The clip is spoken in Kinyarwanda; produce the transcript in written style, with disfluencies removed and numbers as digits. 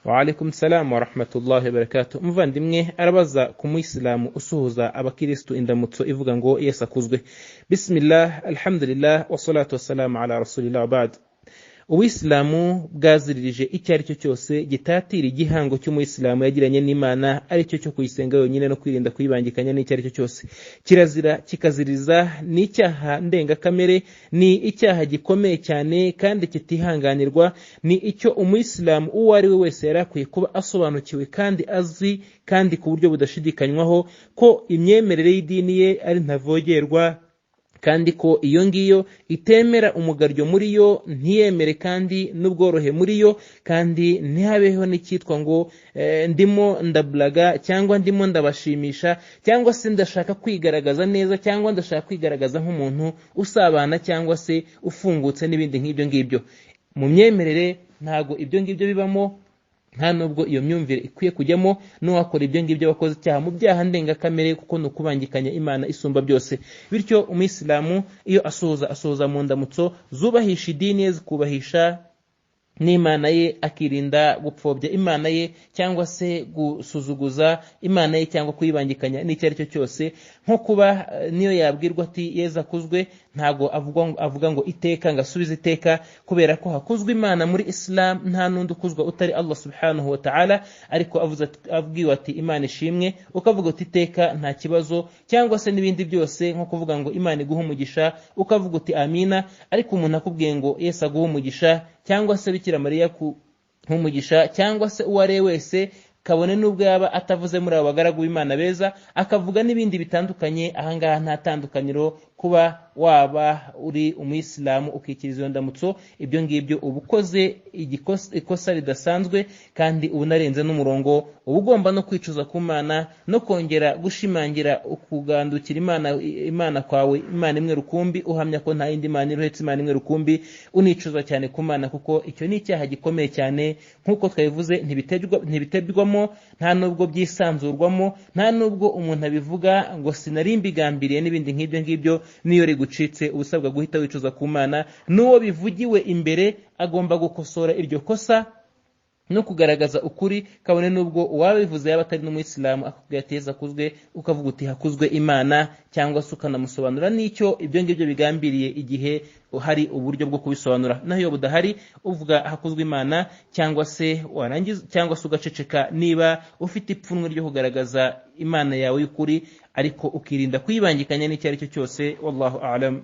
Wa alaikum salam wa rahmatullahi wa barakatuh. Muvandimwe arabaza ku muislamu usuhuza abakristo indamutso ivuga ngo Yesu akuzwe. Bismillah, alhamdulillah, wassalatu wassalamu ala rasulillah wa ba'd. Ubuislamu bwaziririje icyo ari cyo cyose gitatira igihango cy'umuislamu yagiranye n'Imana, ari cyo cyo kuyisenga yonyine no kwirinda kuyibangikanya n'icyo ari cyo cyose. Kirazira kikaziriza ni icyaha ndengakamere, ni icyaha gikomeye cyane kandi kitihanganirwa, ni icyo umuislamu uwo ari we wese yarakwiye kuba asobanukiwe kandi azi kandi ku buryo budashidikanywaho ko imyemerere y'idini ye ari ntavogerwa, kandi ko iyo ngiyo itemera umugaryo muri yo, ntiyemere kandi n'ubworohe muri yo, kandi ntihabeho n'icyitwa ngo ndimo ndablaga cyangwa ndimo ndabashimisha cyangwa se ndashaka kwigaragaza neza cyangwa ndashaka kwigaragaza nk'umuntu usabana cyangwa se ufungutse n'ibindi nk'ibyo ngibyo. Mu myemerere ntago ibyo ngibyo bibamo, nta nubwo iyo myumvire ikwiye kujyamo n'uwakora ibyo ngibyo wakoze icyaha mu byaha ndengakamere, kuko ni ukubangikanya Imana isumba byose. Bityo umuyisilamu iyo asohoza mu ndamutso zubahisha idini ye, zikubahisha n'Imana ye, akirinda gupfobya Imana ye cyangwa se gusuzuguza Imana ye cyangwa kuyibangikanya n'icyo ari cyo cyose, nko kuba niyo yabwirwa ati Yesu akuzwe, ntago avuga ngo iteka, ngo asubize iteka, kubera ko hakuzwe Imana muri Islam, nta nundi ukuzwa utari Allah subhanahu wa ta'ala. Ariko abwiwe ati Imana ishimwe, ukavuga uti iteka nta kibazo, cyangwa se n'ibindi byose nko kuvuga ngo Imana iguhe umugisha, ukavuga uti amina. Ariko umuntu akubwiye ngo Yesu aguhe umugisha, cyangwa se Bikira Mariya nk'umugisha, cyangwa se uwo ari we wese, kabone nubwo yaba atavuze muri abo bagaragu b'Imana beza, akavuga n'ibindi bitandukanye, ahangaha nta tandukaniro kuba waba uri umuyisilamu ukikiriza iyo ndamutso. Ibyo ngibyo uba ukoze ikosa ridasanzwe kandi uba unarenze n'umurongo. Uba ugomba no kwicuza ku Mana no kongera gushimangira ukugandukira Imana kwawe, Imana imwe rukumbi, uhamya ko nta yindi Mana uretse Imana imwe rukumbi, unicuza cyane ku Mana, kuko icyo ni icyaha gikomeye cyane. Nk'uko twabivuze, ntibitebwamo, nta nubwo byisanzurwamo, nta nubwo umuntu abivuga ngo sinari mbigambiriye n'ibindi nk'ibyo ngibyo. Niyo rigucitse ubusabwa guhita wicuza ku Mana, n'uwo bivugiwe imbere agomba gukosora iryo kosa no kugaragaza ukuri, kabone nubwo uwabivuze yaba atari n'umuyisilamu akubwira ati Yesu akuzwe, ukavuga uti hakuzwe Imana, cyangwa se ukanamusobanura n'icyo ibyo ngibyo bigambiriye igihe hari uburyo bwo kubisobanura. Naho iyo budahari uvuga hakuzwe Imana, cyangwa se warangiza, cyangwa se ugaceceka niba ufite ipfunwe ryo kugaragaza Imana yawe y'ukuri, ariko ukirinda kuyibangikanya n'icyo ari cyo cyose. Wallahu a'lam.